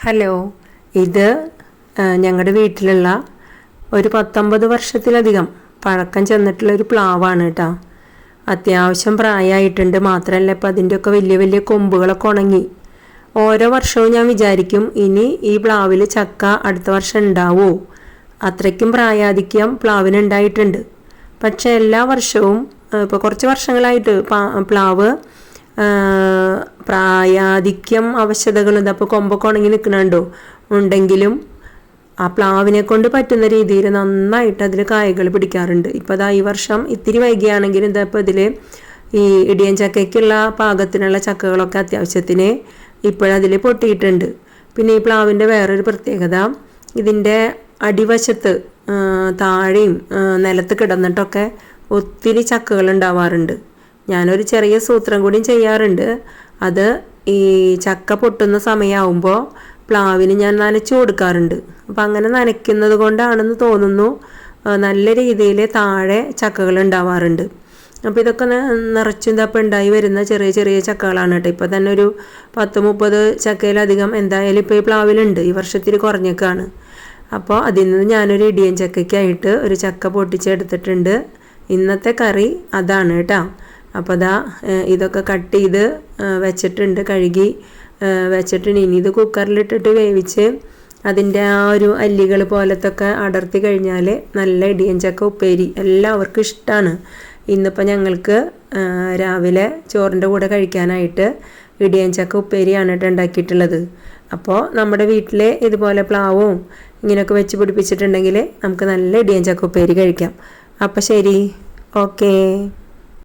Hello, ഇത് ഞങ്ങളുടെ വീട്ടിലുള്ള ഒരു 19 വർഷത്തിലധികം പഴക്കം ചെന്നിട്ടുള്ള ഒരു പ്ലാവാണ് കേട്ടോ. അത്യാവശ്യം പ്രായമായിട്ടുണ്ട്. മാത്രമല്ല ഇപ്പം അതിൻ്റെയൊക്കെ വലിയ വലിയ കൊമ്പുകളൊക്കെ ഉണങ്ങി. ഓരോ വർഷവും ഞാൻ വിചാരിക്കും ഇനി ഈ പ്ലാവിൽ ചക്ക അടുത്ത വർഷം ഉണ്ടാവുമോ, അത്രയ്ക്കും പ്രായാധിക്യം പ്ലാവിനുണ്ടായിട്ടുണ്ട്. പക്ഷെ എല്ലാ വർഷവും ഇപ്പോൾ കുറച്ച് വർഷങ്ങളായിട്ട് പ്ലാവ് പ്രായാധിക്യം അവശതകൾ ഇതപ്പോൾ കൊമ്പൊക്കെ ഉണങ്ങി നിൽക്കണുണ്ടോ ഉണ്ടെങ്കിലും ആ പ്ലാവിനെ കൊണ്ട് പറ്റുന്ന രീതിയിൽ നന്നായിട്ട് അതിൽ കായകൾ പിടിക്കാറുണ്ട്. ഇപ്പോൾ അതാ ഈ വർഷം ഇത്തിരി വൈകിയാണെങ്കിലും ഇതപ്പോൾ ഇതിൽ ഈ ഇടിയൻ ചക്കയ്ക്കുള്ള പാകത്തിനുള്ള ചക്കകളൊക്കെ അത്യാവശ്യത്തിന് ഇപ്പോഴതിൽ പൊട്ടിയിട്ടുണ്ട്. പിന്നെ ഈ പ്ലാവിൻ്റെ വേറൊരു പ്രത്യേകത, ഇതിൻ്റെ അടിവശത്ത് താഴെയും നിലത്ത് കിടന്നിട്ടൊക്കെ ഒത്തിരി ചക്കകൾ ഉണ്ടാവാറുണ്ട്. ഞാനൊരു ചെറിയ സൂത്രം കൂടി ചെയ്യാറുണ്ട്. അത് ഈ ചക്ക പൊട്ടുന്ന സമയമാകുമ്പോൾ പ്ലാവിന് ഞാൻ നനച്ചു കൊടുക്കാറുണ്ട്. അപ്പം അങ്ങനെ നനയ്ക്കുന്നത് കൊണ്ടാണെന്ന് തോന്നുന്നു നല്ല രീതിയിൽ താഴെ ചക്കകൾ ഉണ്ടാവാറുണ്ട്. അപ്പോൾ ഇതൊക്കെ നിറച്ചും തപ്പം ഉണ്ടായി വരുന്ന ചെറിയ ചെറിയ ചക്കകളാണ് കേട്ടോ. ഇപ്പോൾ തന്നെ ഒരു 10-30 ചക്കയിലധികം എന്തായാലും ഇപ്പോൾ ഈ പ്ലാവിലുണ്ട്. ഈ വർഷത്തിൽ കുറഞ്ഞേക്കാണ്. അപ്പോൾ അതിൽ നിന്ന് ഞാനൊരു ഇടിയൻ ചക്കയ്ക്കായിട്ട് ഒരു ചക്ക പൊട്ടിച്ചെടുത്തിട്ടുണ്ട്. ഇന്നത്തെ കറി അതാണ് കേട്ടോ. അപ്പോൾ അതാ ഇതൊക്കെ കട്ട് ചെയ്ത് വെച്ചിട്ടുണ്ട്, കഴുകി വെച്ചിട്ടുണ്ട്. ഇനി ഇത് കുക്കറിലിട്ടിട്ട് വേവിച്ച് അതിൻ്റെ ആ ഒരു അല്ലികൾ പോലത്തൊക്കെ അടർത്തി കഴിഞ്ഞാൽ നല്ല ഇടിയൻ ചക്ക ഉപ്പേരി എല്ലാവർക്കും ഇഷ്ടമാണ്. ഇന്നിപ്പോൾ ഞങ്ങൾക്ക് രാവിലെ ചോറിൻ്റെ കൂടെ കഴിക്കാനായിട്ട് ഇടിയൻ ചക്ക ഉപ്പേരിയാണ് കേട്ടോ ഉണ്ടാക്കിയിട്ടുള്ളത്. അപ്പോൾ നമ്മുടെ വീട്ടിൽ ഇതുപോലെ പ്ലാവും ഇങ്ങനെയൊക്കെ വെച്ച് പിടിപ്പിച്ചിട്ടുണ്ടെങ്കിൽ നമുക്ക് നല്ല ഇടിയൻ ചക്ക ഉപ്പേരി കഴിക്കാം. അപ്പോൾ ശരി, ഓക്കേ.